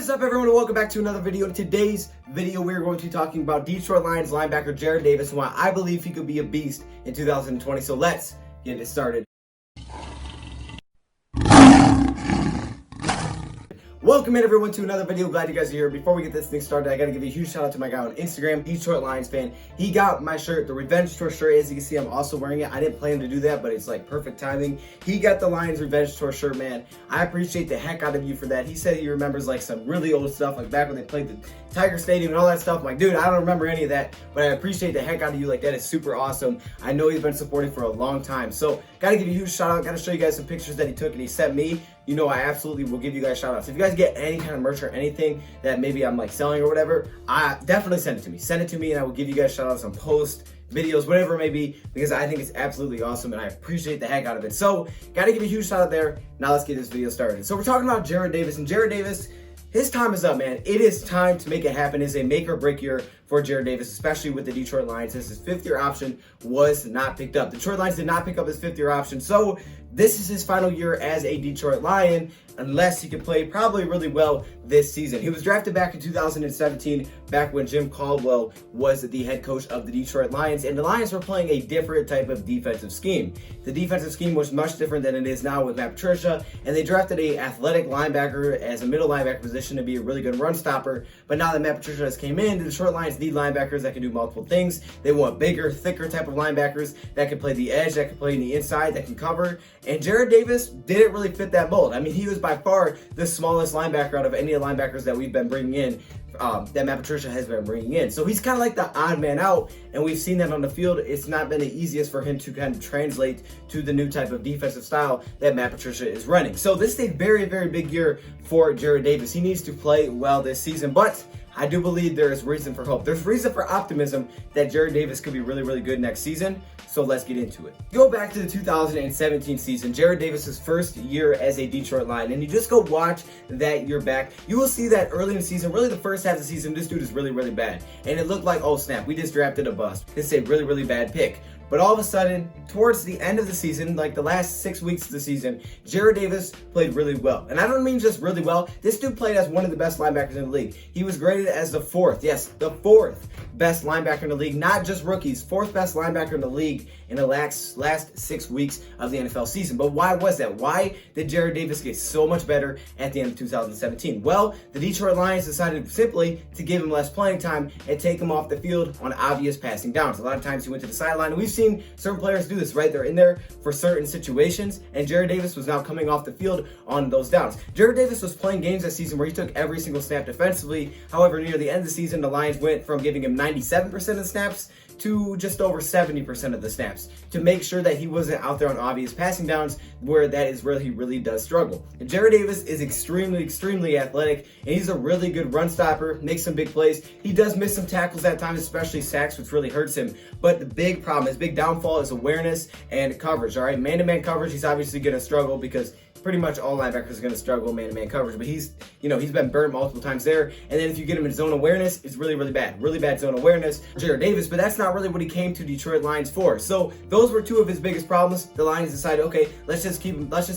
What is up, everyone, and welcome back to another video. In today's video, we're going to be talking about Detroit Lions linebacker Jarrad Davis and why I believe he could be a beast in 2020. So let's get it started. Welcome in, everyone, to another video. Glad you guys are here. Before we get this thing started, I gotta give a huge shout out to my guy on Instagram, Detroit Lions fan. He got my shirt, the Revenge Tour shirt. As you can see, I'm also wearing it. I didn't plan to do that, but it's like perfect timing. He got the Lions Revenge Tour shirt, man. I appreciate the heck out of you for that. He said he remembers like some really old stuff, like back when they played the Tiger Stadium and all that stuff. I'm like, dude, I don't remember any of that, but I appreciate the heck out of you. Like, that is super awesome. I know he's been supporting for a long time. So gotta give you a huge shout out. Gotta show you guys some pictures that he took and he sent me. You know, I absolutely will give you guys shout outs. If you guys get any kind of merch or anything that maybe I'm like selling or whatever, I definitely send it to me. Send it to me and I will give you guys shout outs on posts, videos, whatever it may be, because I think it's absolutely awesome and I appreciate the heck out of it. So gotta give a huge shout out there. Now let's get this video started. So we're talking about Jarrad Davis, and Jarrad Davis, his time is up, man. It is time to make it happen. It's a make or break year for Jarrad Davis, especially with the Detroit Lions, since his fifth-year option was not picked up. The Detroit Lions did not pick up his fifth-year option, so this is his final year as a Detroit Lion, unless he can play probably really well this season. He was drafted back in 2017, back when Jim Caldwell was the head coach of the Detroit Lions, and the Lions were playing a different type of defensive scheme. The defensive scheme was much different than it is now with Matt Patricia, and they drafted a athletic linebacker as a middle linebacker position to be a really good run stopper. But now that Matt Patricia has came in, the Detroit Lions need linebackers that can do multiple things. They want bigger, thicker type of linebackers that can play the edge, that can play in the inside, that can cover. And Jarrad Davis didn't really fit that mold. I mean, he was by far the smallest linebacker out of any of the linebackers that we've been bringing in, that Matt Patricia has been bringing in. So he's kind of like the odd man out, and we've seen that on the field. It's not been the easiest for him to kind of translate to the new type of defensive style that Matt Patricia is running. So this is a very, very big year for Jarrad Davis. He needs to play well this season, but I do believe there is reason for hope. There's reason for optimism that Jarrad Davis could be really, really good next season. So let's get into it. Go back to the 2017 season, Jarrad Davis's first year as a Detroit Lion, and you just go watch that year back. You will see that early in the season, really the first half of the season, this dude is really, really bad. And it looked like, oh snap, we just drafted a bust. This is a really, really bad pick. But all of a sudden, towards the end of the season, like the last 6 weeks of the season, Jarrad Davis played really well. And I don't mean just really well. This dude played as one of the best linebackers in the league. He was graded as the fourth best linebacker in the league, not just rookies, fourth best linebacker in the league in the last 6 weeks of the NFL season. But why was that? Why did Jarrad Davis get so much better at the end of 2017? Well, the Detroit Lions decided simply to give him less playing time and take him off the field on obvious passing downs. A lot of times he went to the sideline, and we've seen certain players do this, right? They're in there for certain situations, and Jarrad Davis was now coming off the field on those downs. Jarrad Davis was playing games that season where he took every single snap defensively. However, near the end of the season, the Lions went from giving him 97% of the snaps to just over 70% of the snaps to make sure that he wasn't out there on obvious passing downs, where that is where he really does struggle. And Jarrad Davis is extremely, extremely athletic, and he's a really good run stopper, makes some big plays. He does miss some tackles at times, especially sacks, which really hurts him. But the big problem, his big downfall is awareness and coverage, all right? Man-to-man coverage, he's obviously going to struggle because pretty much all linebackers are going to struggle man-to-man coverage, but he's been burnt multiple times there. And then if you get him in zone awareness, it's really, really bad zone awareness for Jarrad Davis, but that's not really what he came to Detroit Lions for. So those were two of his biggest problems. The Lions decided, okay, let's just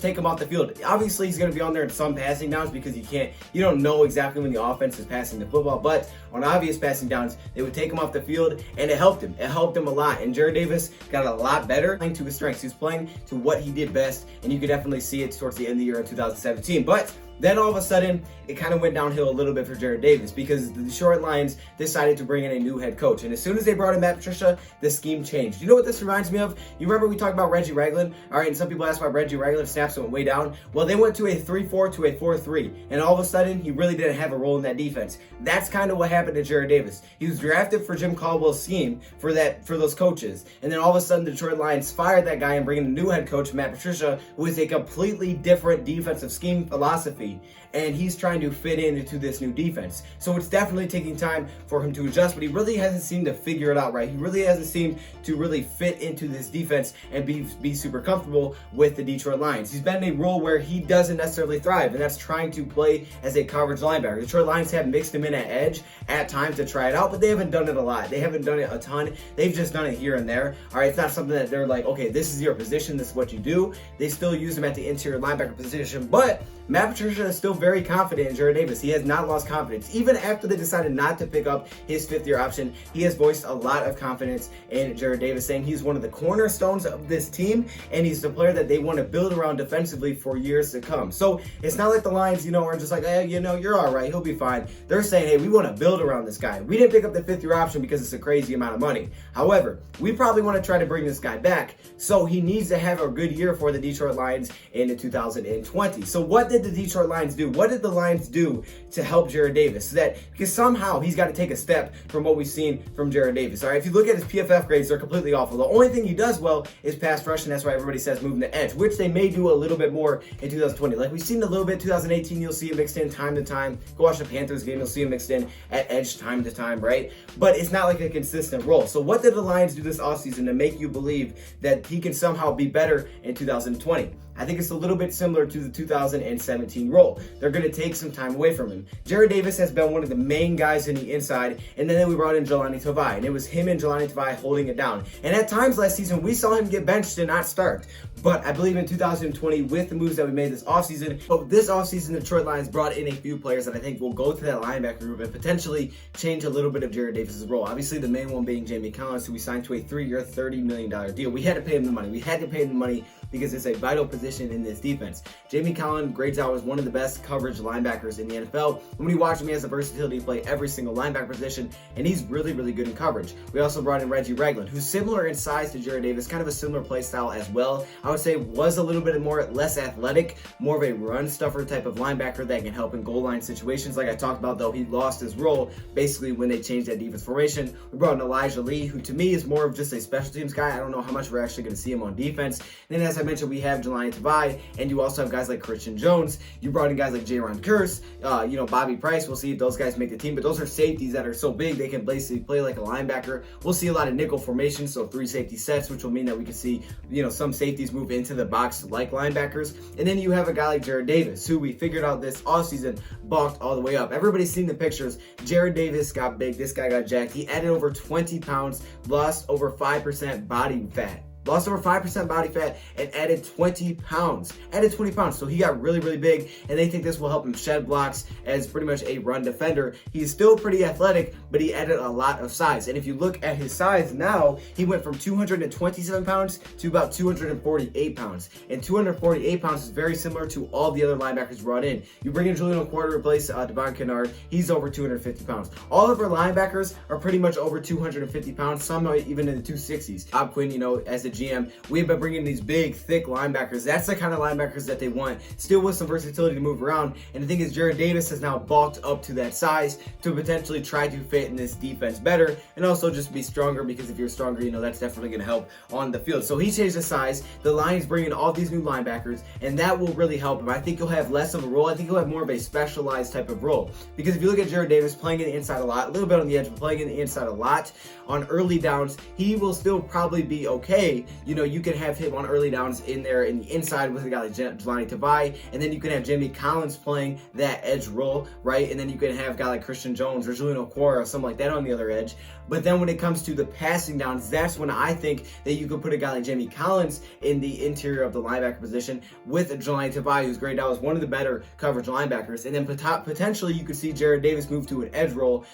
take him off the field. Obviously, he's going to be on there in some passing downs because you don't know exactly when the offense is passing the football, but on obvious passing downs, they would take him off the field, and it helped him. It helped him a lot, and Jarrad Davis got a lot better playing to his strengths. He was playing to what he did best, and you could definitely see it towards the end of the year in 2017. But then all of a sudden, it kind of went downhill a little bit for Jarrad Davis because the Detroit Lions decided to bring in a new head coach. And as soon as they brought in Matt Patricia, the scheme changed. You know what this reminds me of? You remember we talked about Reggie Ragland? All right, and some people asked why Reggie Ragland snaps went way down. Well, they went to a 3-4 to a 4-3. And all of a sudden, he really didn't have a role in that defense. That's kind of what happened to Jarrad Davis. He was drafted for Jim Caldwell's scheme for those coaches. And then all of a sudden, the Detroit Lions fired that guy and bring in a new head coach, Matt Patricia, who is a completely different defensive scheme philosophy. And he's trying to fit into this new defense. So it's definitely taking time for him to adjust, but he really hasn't seemed to figure it out right. He really hasn't seemed to really fit into this defense and be super comfortable with the Detroit Lions. He's been in a role where he doesn't necessarily thrive, and that's trying to play as a coverage linebacker. The Detroit Lions have mixed him in at edge at times to try it out, but they haven't done it a lot. They haven't done it a ton. They've just done it here and there. All right, it's not something that they're like, okay, this is your position, this is what you do. They still use him at the interior linebacker position, but Matt Patricia is still very confident in Jarrad Davis. He has not lost confidence. Even after they decided not to pick up his fifth-year option, he has voiced a lot of confidence in Jarrad Davis, saying he's one of the cornerstones of this team, and he's the player that they want to build around defensively for years to come. So it's not like the Lions, are just like, hey, you're all right, he'll be fine. They're saying, hey, we want to build around this guy. We didn't pick up the fifth-year option because it's a crazy amount of money. However, we probably want to try to bring this guy back, so he needs to have a good year for the Detroit Lions in 2020. So what did the Detroit Lions do? What did the Lions do to help Jarrad Davis? Because somehow he's got to take a step from what we've seen from Jarrad Davis. All right, if you look at his PFF grades, they're completely awful. The only thing he does well is pass rush, and that's why everybody says moving the edge, which they may do a little bit more in 2020. Like we've seen a little bit 2018, you'll see him mixed in time to time. Go watch the Panthers game, you'll see him mixed in at edge time to time, right? But it's not like a consistent role. So what did the Lions do this offseason to make you believe that he can somehow be better in 2020? I think it's a little bit similar to the 2017 role. They're going to take some time away from him. Jarrad Davis has been one of the main guys in the inside, and then we brought in Jelani Tavai, and it was him and Jelani Tavai holding it down. And at times last season, we saw him get benched and not start. But I believe in 2020, with the moves that we made this offseason, the Detroit Lions brought in a few players that I think will go to that linebacker group and potentially change a little bit of Jarrad Davis' role. Obviously, the main one being Jamie Collins, who we signed to a 3-year, $30 million deal. We had to pay him the money. We had to pay him the money because it's a vital position in this defense. Jamie Collins grades out as one of the best coverage linebackers in the NFL. When you watch him, he has the versatility to play every single linebacker position, and he's really, really good in coverage. We also brought in Reggie Ragland, who's similar in size to Jarrad Davis, kind of a similar play style as well. I would say was a little bit less athletic, more of a run stuffer type of linebacker that can help in goal line situations. Like I talked about, though, he lost his role basically when they changed that defense formation. We brought in Elijah Lee, who to me is more of just a special teams guy. I don't know how much we're actually going to see him on defense. And then as I mentioned, we have Jelani Tavai, and you also have guys like Christian Jones. You brought in guys like Jaron Kearse, Bobby Price. We'll see if those guys make the team, but those are safeties that are so big they can basically play like a linebacker. We'll see a lot of nickel formation, so 3 safety sets, which will mean that we can see some safeties move into the box like linebackers. And then you have a guy like Jarrad Davis, who we figured out this offseason bulked all the way up. Everybody's seen the pictures. Jarrad Davis got big. This guy got jacked. He added over 20 pounds, lost over 5% body fat. Lost over 5% body fat and added 20 pounds. So he got really, really big, and they think this will help him shed blocks as pretty much a run defender. He's still pretty athletic, but he added a lot of size. And if you look at his size now, he went from 227 pounds to about 248 pounds. And 248 pounds is very similar to all the other linebackers brought in. You bring in Julian O'Quarter to replace Devon Kennard, he's over 250 pounds. All of our linebackers are pretty much over 250 pounds, some are even in the 260s. Bob Quinn, as a GM, we've been bringing these big, thick linebackers. That's the kind of linebackers that they want, still with some versatility to move around. And the thing is, Jarrad Davis has now bulked up to that size to potentially try to fit in this defense better and also just be stronger, because if you're stronger, that's definitely going to help on the field. So he changed the size. The Lions bring in all these new linebackers, and that will really help him. I think he'll have less of a role. I think he'll have more of a specialized type of role, because if you look at Jarrad Davis playing in the inside a lot, a little bit on the edge, but playing in the inside a lot on early downs, he will still probably be okay. You can have him on early downs in there in the inside with a guy like Jelani Tavai, and then you can have Jamie Collins playing that edge role, right? And then you can have a guy like Christian Jones or Julian O'Quarter or something like that on the other edge. But then when it comes to the passing downs, that's when I think that you could put a guy like Jamie Collins in the interior of the linebacker position with Jelani Tavai, who's graded out as one of the better coverage linebackers. And then potentially you could see Jarrad Davis move to an edge role,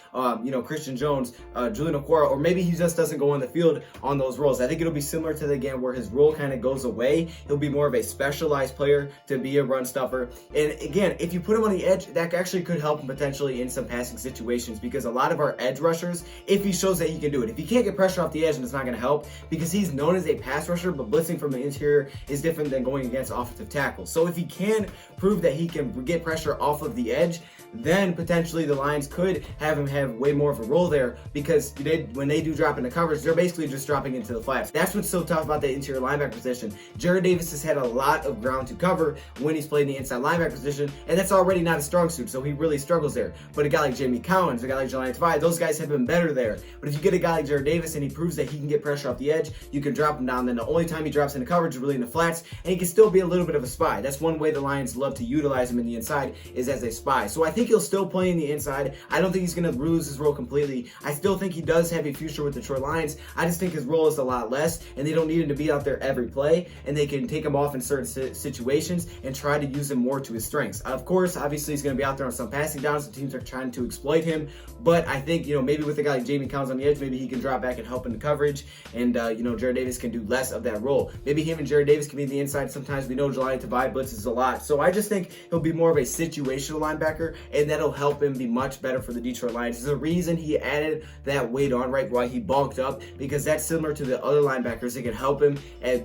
Christian Jones, Julian O'Quarter, or maybe he just doesn't go on the field on those roles. I think it'll be similar to the game where his role kind of goes away. He'll be more of a specialized player to be a run stuffer. And again, if you put him on the edge, that actually could help him potentially in some passing situations, because a lot of our edge rushers, if he shows that he can do it, if he can't get pressure off the edge, and it's not going to help, because he's known as a pass rusher, but blitzing from the interior is different than going against offensive tackles. So if he can prove that he can get pressure off of the edge, then potentially the Lions could have him have way more of a role there, because when they do drop into coverage, they're basically just dropping into the flats. That's what's so tough about the interior linebacker position. Jarrad Davis has had a lot of ground to cover when he's played in the inside linebacker position, and that's already not a strong suit, so he really struggles there. But a guy like Jamie Collins, a guy like Jelani Tavai, those guys have been better there. But if you get a guy like Jarrad Davis and he proves that he can get pressure off the edge, you can drop him down. Then the only time he drops into coverage is really in the flats, and he can still be a little bit of a spy. That's one way the Lions love to utilize him in the inside, is as a spy. So I think he'll still play in the inside. I don't think he's going to lose his role completely. I still think he does have a future with the Detroit Lions. I just think his role is a lot less, and they don't need him to be out there every play, and they can take him off in certain situations and try to use him more to his strengths. Of course, obviously he's going to be out there on some passing downs. The teams are trying to exploit him, but I think, maybe with a guy like Jamie Collins on the edge, maybe he can drop back and help in the coverage, and Jarrad Davis can do less of that role. Maybe him and Jarrad Davis can be in the inside sometimes. We know Jelani Tavai blitzes a lot, so I just think he'll be more of a situational linebacker, and that'll help him be much better for the Detroit Lions. There's a reason he added that weight on, right, why he bulked up, because that's similar to the other linebackers. It can help him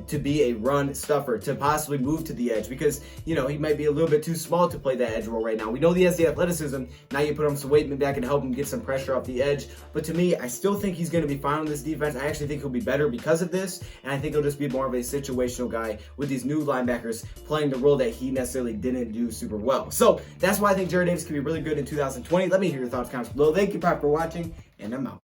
to be a run stuffer, to possibly move to the edge, because he might be a little bit too small to play that edge role right now. We know he has the athleticism. Now you put him some weight, maybe that can help him get some pressure off the edge. But to me, I still think he's going to be fine on this defense. I actually think he'll be better because of this, and I think he'll just be more of a situational guy with these new linebackers playing the role that he necessarily didn't do super well. So that's why I think Jarrad Davis can be really good in 2020. Let me hear your thoughts, comments below. Thank you, Pop, for watching, and I'm out.